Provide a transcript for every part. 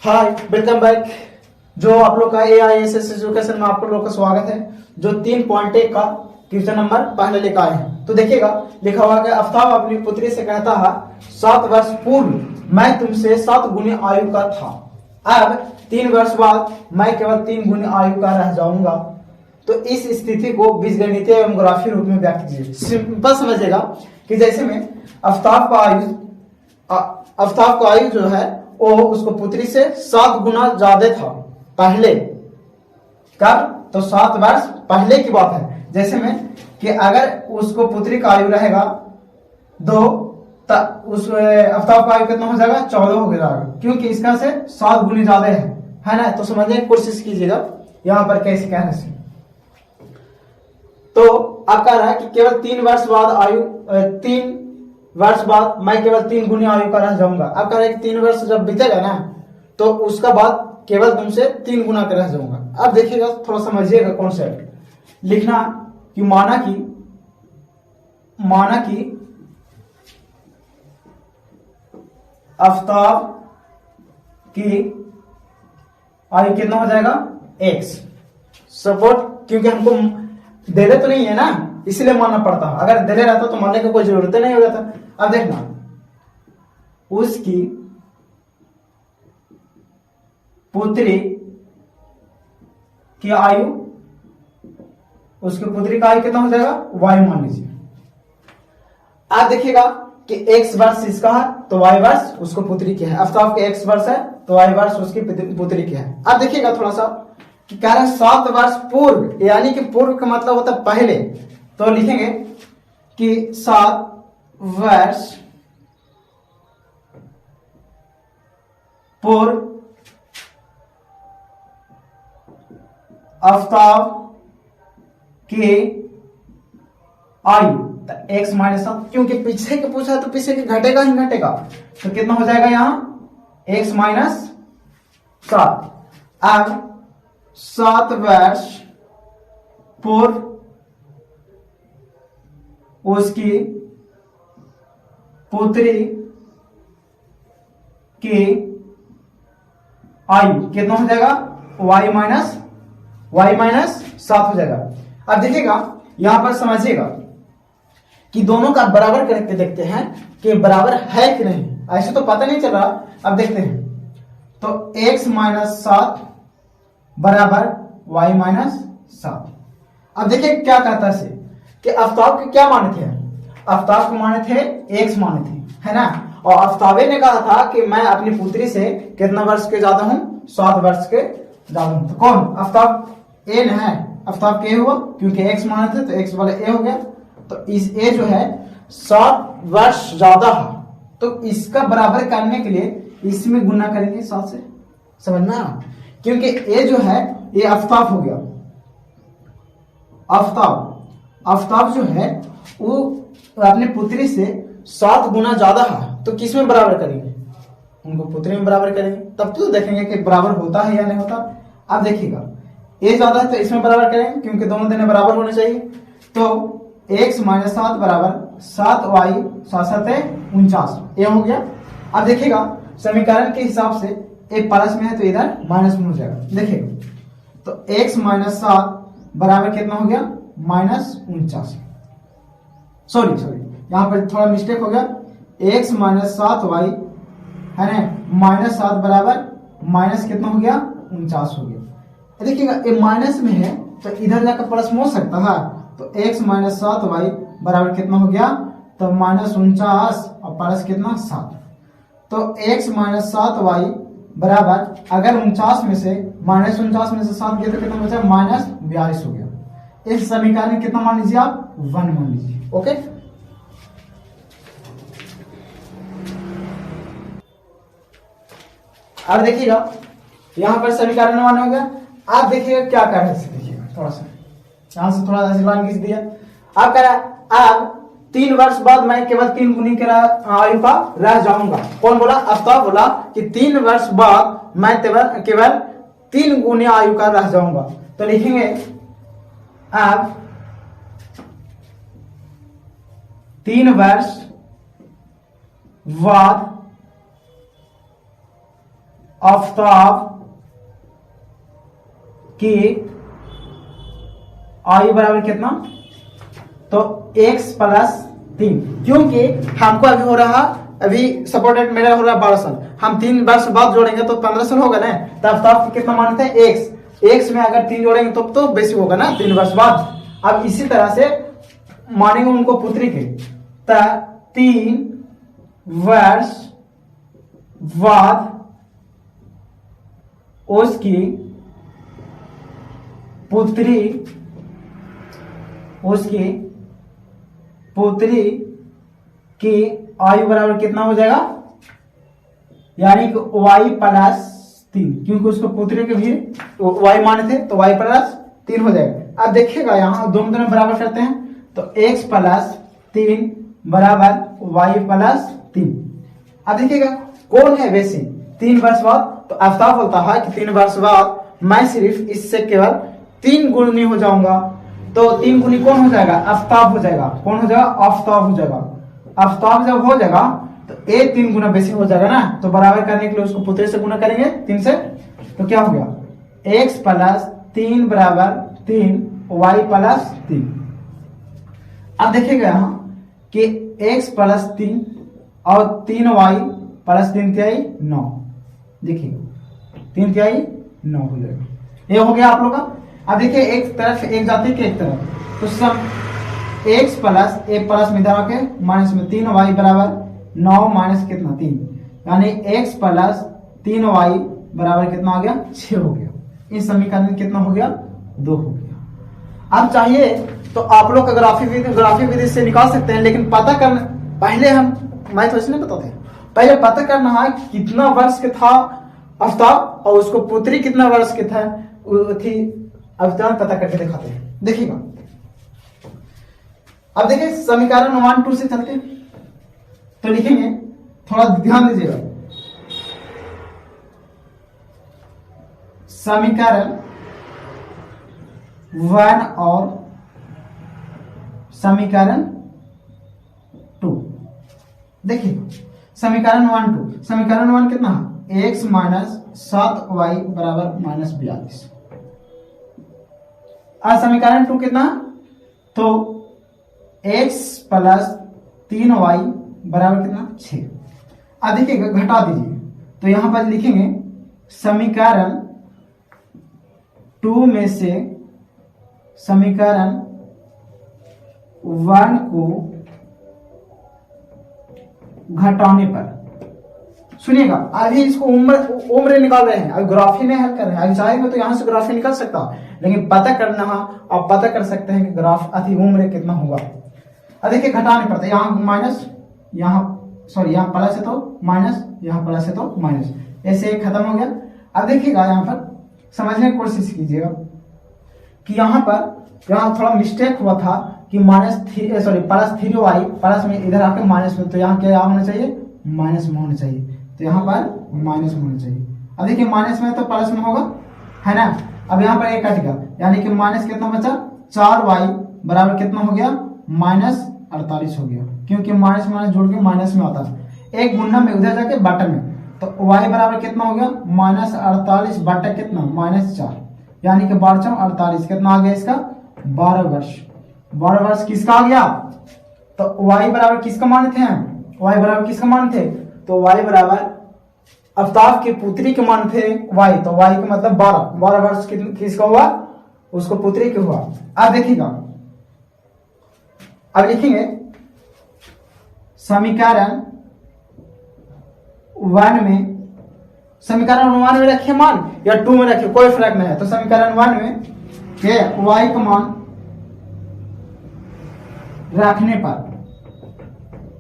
हाय, welcome back. जो आप लोग का AISS एजुकेशन में आप लोग का स्वागत है। जो 3.1 का क्वेश्चन नंबर पहले लेकर आए हैं, तो देखिएगा लिखा हुआ है कि आफ्ताब अपनी पुत्री से कहता है 7 वर्ष पूर्व मैं तुमसे 7 गुनी आयु का था, अब 3 वर्ष बाद मैं केवल 3 गुनी आयु का रह जाऊंगा। तो इस स्थिति को बीजगणितीय एवं ग्राफीय रूप में व्यक्त कीजिए। सिंपल समझिएगा कि जैसे में आफ्ताब का आयु जो है वो उसको पुत्री से 7 गुना ज्यादा था पहले। कब? तो 7 वर्ष पहले की बात है। जैसे में कि अगर उसको पुत्री का आयु रहेगा 2, उस आफ्ताब का आयु कितना हो जाएगा? 14 हो जाएगा, क्योंकि इसका से 7 गुनी ज्यादा है ना। तो समझने की कोशिश कीजिएगा यहां पर कैसे कहने से। तो अब कह रहा है कि केवल 3 वर्ष बाद मैं केवल 3 गुनी आयु का रह जाऊंगा। अब कह रहा है कि 3 वर्ष जब बीतेगा ना तो उसका बाद केवल तुमसे 3 गुना का रह जाऊंगा। अब देखिएगा, थोड़ा समझिएगा कॉन्सेप्ट। लिखना कि माना कि आफ्ताब की आयु कितना हो जाएगा? x। सपोर्ट, क्योंकि हमको दे रहे तो नहीं है ना, इसलिए मानना पड़ता है। अगर दे रहता तो मानने की कोई जरूरत नहीं हो जाता। अब देखना, उसकी पुत्री की आयु, उसकी पुत्री का आयु कितना हो जाएगा? y मान लीजिए। अब देखिएगा कि x वर्ष इसका है तो y वर्ष उसको पुत्री की है। आफ्ताब के x वर्ष है तो y वर्ष उसकी पुत्री की है। अब देखिएगा थोड़ा सा कि कह रहा है 7 वर्ष पूर्व, यानी कि पूर्व का मतलब होता है पहले। तो लिखेंगे कि 7 वर्ष पूर्व आफ्ताब की आयु x माइनस 7, क्योंकि पीछे के पूछा है तो पीछे के घटेगा ही घटेगा। तो कितना हो जाएगा यहां? x minus 7। अब 7 वर्ष पूर्व उसकी पुत्री की आयु कितना हो जाएगा? y माइनस 7 हो जाएगा। अब देखिएगा यहां पर समझिएगा कि दोनों का बराबर करके देखते हैं कि बराबर है कि नहीं। ऐसे तो पता नहीं चल रहा, अब देखते हैं। तो x माइनस 7 बराबर y माइनस 7। अब देखिए क्या कहता है कि आफ्ताब के क्या माने थे? आफ्ताब के माने थे x माने थे, है ना। और आफ्ताबे ने कहा था कि मैं अपनी पुत्री से कितना वर्ष के ज्यादा हूं? 7 वर्ष के ज्यादा हूं। तो कौन? आफ्ताब a न है, आफ्ताब के हुआ, क्योंकि x माने थे तो x वाला a हो गया। तो इस a जो है 7 वर्ष ज्यादा है, तो इसका बराबर करने के लिए इसमें गुना करेंगे 7 से, समझना। क्योंकि a जो है ये आफ्ताब हो गया। आफ्ताब जो है वो अपनी पुत्री से 7 गुना ज्यादा है, तो किस में बराबर करेंगे? उनको पुत्री में बराबर करेंगे, तब तो देखेंगे कि बराबर होता है या नहीं होता। अब देखिएगा a ज्यादा है तो इसमें बराबर करेंगे, क्योंकि दोनों देने बराबर होने चाहिए। तो x माइनस 7 बराबर 7y 7 है 49, ये हो गया। अब देखिएगा समीकरण के हिसाब से a प्लस में है तो इधर माइनस में हो जाएगा। देखिएगा तो x माइनस 7 बराबर कितना हो गया? माइनस 49। सॉरी यहां पर थोड़ा मिस्टेक हो गया। x माइनस 7y है ना, माइनस 7 बराबर माइनस कितना हो गया? 49 हो गया। देखिएगा ये माइनस में है तो इधर जाकर प्लस में हो सकता है। तो x माइनस 7y बराबर कितना हो गया? तो माइनस 49 और प्लस कितना? 7। तो x माइनस 7y बराबर, अगर 49 में से माइनस 49 में से 7 गया तो कितना बचा? माइनस 42 हो गया। इस समीकरण कितना मान लीजिए आप? 1 मान लीजिए। ओके, अब देखिएगा यहां पर समीकरण 1 हो गया। आप देखिएगा क्या कर रहे हैं, देखिएगा थोड़ा सा यहां से थोड़ा आशीर्वाद खींच दिया। अब कह रहा है अब 3 वर्ष बाद मैं केवल 3 गुनी के आयु का रह जाऊंगा। कौन बोला? आफ्ताब बोला कि 3 वर्ष बाद मैं केवल 3 गुनी आयु का रह जाऊंगा। तो लिखेंगे अब 3 वर्ष बाद आफताब की आयु बराबर कितना, तो x प्लस 3, क्योंकि हमको अभी हो रहा, अभी सपोर्टेड मेरा हो रहा 12 साल, हम 3 वर्ष बाद जोड़ेंगे तो 15 साल होगा ना, तो आफताब कितना मानते हैं x में अगर 3 जोड़ेंगे तो बेसी होगा ना 3 वर्ष बाद। अब इसी तरह से मानेंगे उनको पुत्री के, तो 3 वर्ष बाद उसकी पुत्री की आयु बराबर कितना हो जाएगा, यानी कि y प्लस 3, क्योंकि उसको पुत्री के भी y माने थे तो y प्लस 3 हो जाएगा। अब देखिएगा यहाँ दोनों बराबर करते हैं, तो x प्लस 3 बराबर y प्लस 3। अब देखिएगा कौन है वैसे 3 वर्ष बाद, तो आफताब बोलता है कि 3 वर्ष बाद मैं सिर्फ इससे केवल 3 गुनी हो जाऊंगा, तो 3 गुनी कौन हो जाएगा, आफताब हो जाएगा। कौन हो जाएगा, आफताब हो जाएगा। आफताब जब हो जाएगा तो a 3 गुना बेसी हो जाएगा ना, तो बराबर करने के लिए उसको पुत्री से गुना करेंगे 3 से, तो क्या हो गया x प्लस 3 बराबर 3 y प्लस 3। अब देखिएगा यहाँ कि x प्लस 3 और 3y प्लस 3 तिहाई 9, देखिए 3 तिहाई 9 हो जाएगा, ये हो गया आप लोग का। अब देखिए एक तरफ एक जाती है कि एक तरफ, तो सब x प्लस एक प्लस में इधर आके माइनस में 3y बराबर 9 माइनस कितना 3, यानी x प्लस 3y बराबर कितना हो गया 6 हो गया। इस समीकरण में कितना हो गया 2 हो गया। अब चाहिए तो आप लोग ग्राफी विधि से निकाल सकते हैं, लेकिन पता करना पहले हम मैं तो इसलिए बताते हैं, पहले पता करना है कितना वर्ष के था आफताब और उसको पुत्री कितना वर्ष के था थी, अवतार पता करके दिखाते हैं। देखिएगा अब देखिए समीकरण 1 2 से चलते हैं, तो लिखेंगे, थोड़ा ध्यान दीजिएगा। समीकरण 1 और समीकरण 2, देखिए समीकरण 1 2, समीकरण 1 कितना है x माइनस 7y बराबर माइनस 42, और समीकरण 2 कितना, तो x प्लस 3y बराबर कितना 6। अब देखिएगा घटा दीजिए, तो यहां पर लिखेंगे समीकरण 2 में से समीकरण 1 को घटाने पर, सुनिएगा अभी इसको उम्र निकाल रहे हैं, अभी ग्राफी में हल कर रहे हैं, अभी चाहेंगे तो यहां से ग्राफी निकल सकता है, लेकिन पता करना है, आप पता कर सकते हैं कि ग्राफ अति उम्र कितना होगा। अब देखिए घटाने पर, यहाँ माइनस, यहाँ सॉरी यहाँ प्लस है तो माइनस, यहाँ प्लस है तो माइनस, ऐसे खत्म हो गया। अब देखिएगा यहाँ पर समझने की कोशिश कीजिएगा कि यहाँ थोड़ा मिस्टेक हुआ था कि प्लस 3y प्लस में इधर आके माइनस में, तो यहाँ क्या होना चाहिए माइनस में होना चाहिए, तो यहाँ पर माइनस में होना चाहिए। अब देखिए माइनस में तो प्लस में होगा, है ना। अब यहाँ पर एक कटेगा, यानी कि माइनस कितना बचा 4y बराबर कितना हो गया माइनस 48 हो गया, क्योंकि माइनस माइनस जोड़ के माइनस में आता है, एक गुना में उधर जाके बटा में, तो y बराबर कितना हो गया माइनस 48 बटा कितना माइनस 4, यानी कि 12 48 कितना आ गया इसका 12 वर्ष। 12 वर्ष किसका आ गया, तो y बराबर किसका माने थे, y बराबर किसका माने थे, तो y बराबर आफताब की पुत्री के मान थे y, तो y का मतलब 12 वर्ष किसका हुआ, उसको पुत्री के हुआ। अब देखिएगा, अब लिखेंगे समीकरण 1 में, समीकरण 1 में रखिए मान या 2 में रखिए कोई फर्क नहीं है, तो समीकरण 1 में y का मान रखने पर,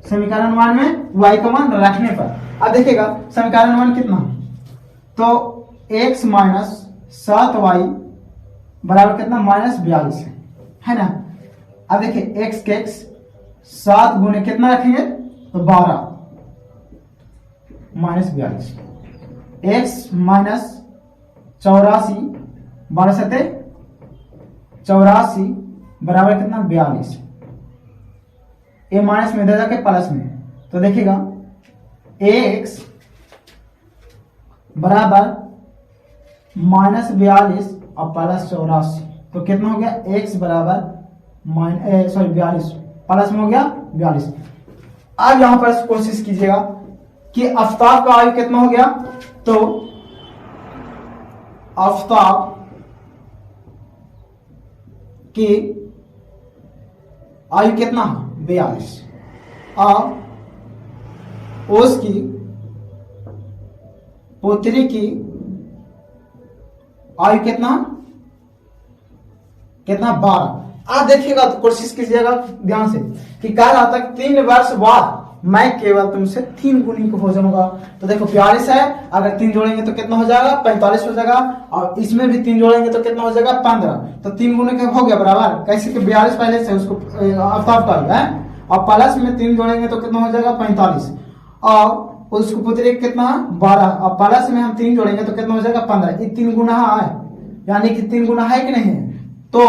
समीकरण 1 में y का मान रखने पर, अब देखिएगा समीकरण 1 कितना, तो x माइनस 7y बराबर कितना माइनस 42 है ना। अब देखिए x के x 7 गुने कितना रखेंगे, तो 12 माइनस 42, x माइनस 84 12 सते 84 बराबर कितना 42, ये माइनस में इधर जाके प्लस में, तो देखिएगा x बराबर -42 और +84, तो कितना हो गया x बराबर 42 प्लस में हो गया 42। अब यहां पर कोशिश कीजिएगा कि आफताब का आयु कितना हो गया, तो आफताब की आयु कितना है 42 और उसकी पुत्री की आयु कितना 12। आप देखिएगा तो कोशिश कीजिएगा ध्यान से कि कह रहा था 3 वर्ष बाद मैं केवल तुमसे 3 गुनी को हो जाऊंगा। तो देखो 42 है, अगर 3 जोड़ेंगे तो कितना हो जाएगा 45 हो जाएगा, और इसमें भी 3 जोड़ेंगे तो कितना हो जाएगा 15। तो 3 गुने के हो गया बराबर, कैसे कि 42 पहले से उसको आफताब का है, और प्लस में 3 जोड़ेंगे तो कितना हो जाएगा 45, और उसको पुत्री कितना 12, और प्लस में हम 3 जोड़ेंगे तो कितना हो जाएगा 15। ये 3 गुना है, यानी कि 3 गुना है कि नहीं है, तो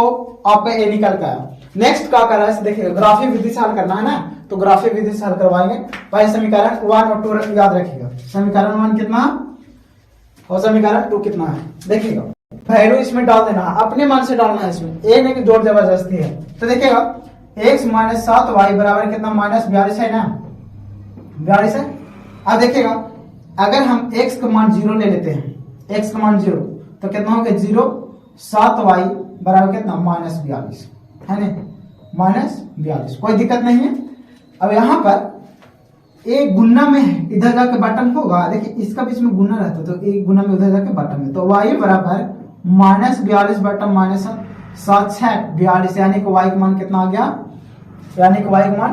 आपका ए निकल का है। नेक्स्ट क्या कर रहा है देखिएगा, ग्राफी विधि से हल करना है ना, तो ग्राफी विधि से हल करवाएंगे। पहले समीकरण 1 और 2 याद रखिएगा, समीकरण 1 कितना और समीकरण 2 कितना है, देखिएगा वैल्यू इसमें डाल देना, अपने मन से डालना है इसमें, ए नहीं कि जोर जबरदस्ती है। तो देखिएगा x - 7y बराबर कितना -42 है ना, 42 है। अब देखिएगा अगर हम x का मान 0 ले लेते हैं, x का मान 0, तो कितना हो गया 0, 7y बराबर कितना -42 है ना, -42, कोई दिक्कत नहीं है। अब यहाँ पर एक गुना में है, इधर जाके बटन होगा, देखिए इसका बीच में गुना रहता है, तो एक गुना में उधर जाके बटन में, तो y बराबर -42 बटन -7 6 42, यानी कि y का मान कितना आ गया, यानी कि y का मान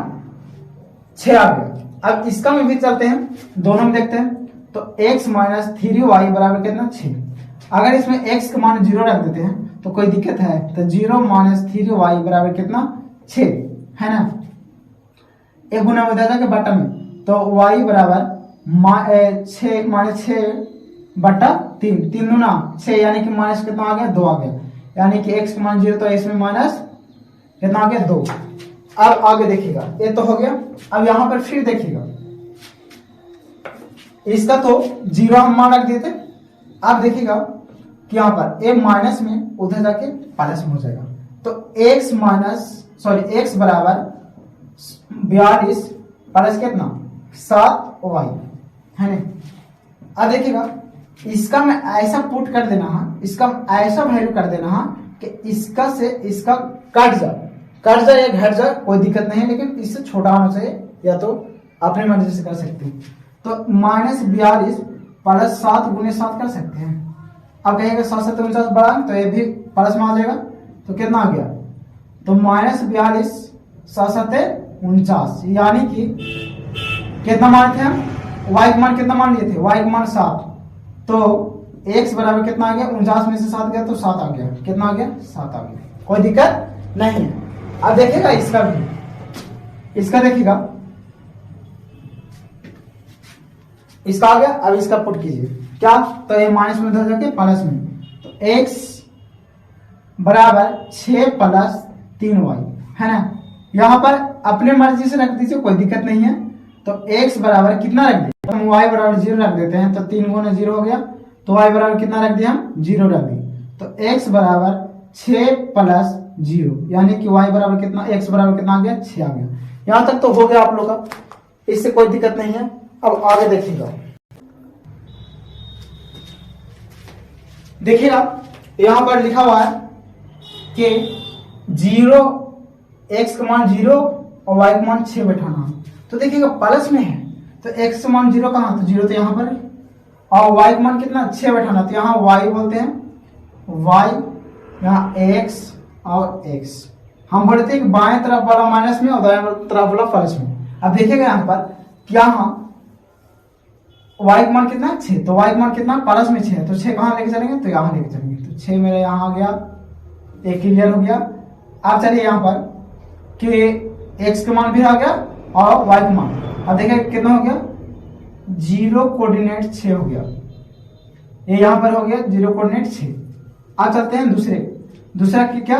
6 आ गया। अब इसका में भी चलते हैं, दोनों में देखते हैं, तो x - 3y बराबर कितना 6। अगर इसमें x का मान 0 रख देते हैं तो कोई दिक्कत है, तो 0 - 3y बराबर कितना 6 है ना, एक गुना में जाके बटन में, तो y बराबर 6 3 गुना 6, यानी कि माइनस कितना आ गया 2 आ गया, यानी कि x का मान 0, तो इसमें माइनस कितना आ गया 2। अब आगे देखिएगा, ये तो हो गया। अब यहां पर फिर देखिएगा, इसका तो 0 हम मान रख देते, अब देखिएगा कि यहाँ पर a माइनस में उधर जाके प्लस में हो जाएगा, तो x बराबर 42 प्लस कितना 7y है ना। अब देखिएगा इसका मैं ऐसा पुट कर देना है, इसका ऐसा वैल्यू कर देना है कि इसका से इसका कट जाए या घट जाए, कोई दिक्कत नहीं है, लेकिन इससे छोटा होना चाहिए, या तो अपने मर्जी से कर सकते हैं। तो -42 प्लस 7 गुने 7 कर सकते हैं। अब कहेगा 7 7 49 बड़ा, तो ये भी प्लस में आ जाएगा, तो कितना आ गया, तो -42 7 7 49, यानी कि कितना मान थे हम, y का मान कितना मान लिए थे, y का मान 7, तो x बराबर कितना आ गया 49 में से 7 गया तो 7 आ गया, कितना आ गया 7 आ गया, कोई दिक्कत नहीं है। अब देखिएगा इसका भी, इसका देखिएगा, इसका आ गया। अब इसका पुट कीजिए क्या, तो ये माइनस में उधर जाके प्लस में, तो x बराबर 6 प्लस 3y है ना। यहां पर अपने मर्जी से रख दीजिए, कोई दिक्कत नहीं है। तो x बराबर कितना रख दिए, हम y बराबर 0 रख देते हैं, तो 3 गुना 0 हो गया, तो y बराबर कितना रख दिया हम 0 रख दिए, तो x बराबर 6 प्लस 0, यानी कि y बराबर कितना, x बराबर कितना आ गया 6 आ गया। यहां तक तो हो गया आप लोग का, इससे कोई दिक्कत नहीं है। अब आगे देखिएगा, देखिएगा यहां पर लिखा हुआ है कि 0 x का मान 0 और y का मान 6 बैठाना, तो देखिएगा प्लस में है, तो x का मान 0 कहाँ, तो 0 तो यहाँ पर, और y का मान कितना 6 बैठाना, तो यहाँ y बोलते हैं, y यहाँ x और x, हम बोलते हैं कि बाएं तरफ वाला माइनस में और दाएं तरफ वाला प्लस में। अब देखिएगा यहाँ पर क्या, यहाँ y का मान कितना 6, तो y का मान कितना प्लस में 6 है, तो 6 कहाँ लेके चलेंगे, तो यहाँ लेके चलेंगे, तो 6 मेरे यहाँ आ गया, एक क्लियर हो गया। अब चलिए यहाँ पर कि x का मान भी आ गया और y का मान, अब देखिए कितना हो गया 0 कोऑर्डिनेट 6 हो गया, ये यहाँ पर हो गया 0 कोऑर्डिनेट 6। अब चलते हैं दूसरा की क्या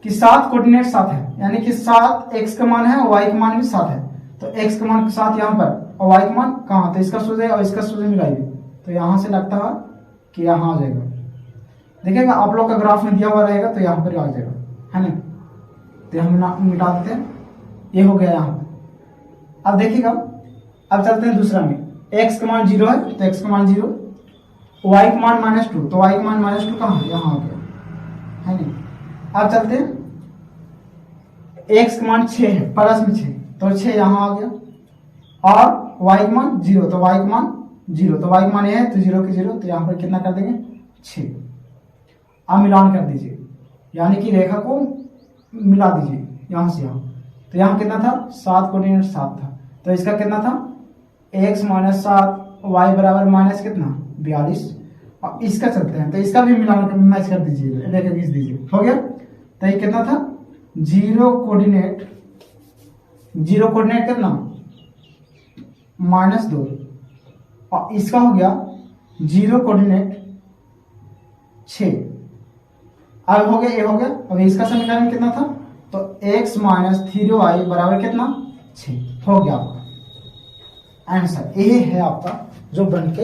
कि 7 कोऑर्डिनेट 7 है, यानी कि 7 x का मान है और y का मान भी 7 है, तो x का मान 7 यहाँ पर और y का मान कहाँ, तो इसका सोचे और इसका सोचे मिलाइए, तो यहाँ से लगता है कि यहाँ आ जाएगा। देखिएगा आप लोग का ग्राफ में दिया हुआ रहेगा तो यहाँ पर आ जाएगा, है ना। तो हम मिटा देते हैं, ये हो गया यहाँ। अब देखिएगा, अब चलते हैं दूसरा में। x का मान 0 है तो x का मान 0, y का मान -2 तो y का मान -2 कहाँ है, यहाँ आ गया, है ना। अब चलते हैं, x का मान 6 है, प्लस में 6 तो 6 यहाँ आ गया, और y का मान 0 तो y का मान 0 तो y का मान ये है तो 0 के 0 तो यहाँ पर कितना कर देंगे 6। अब मिलान कर दीजिए, यानी कि रेखा को मिला दीजिए यहाँ से यहाँ। तो यहाँ कितना था 7 कोऑर्डिनेट 7 था, तो इसका कितना था x - 7 y बराबर माइनस कितना 42। अब इसका चलते हैं, तो इसका भी मिलान मैच कर दीजिए, रेखा खींच दीजिए, हो गया। तो ये कितना था 0 कोऑर्डिनेट कितना -2, और इसका हो गया 0 कोऑर्डिनेट 6। अब हो गया, ये हो गया। अब इसका समीकरण कितना था, तो x - 3y बराबर कितना 6 हो गया आपका आंसर। ये है आपका जो बन के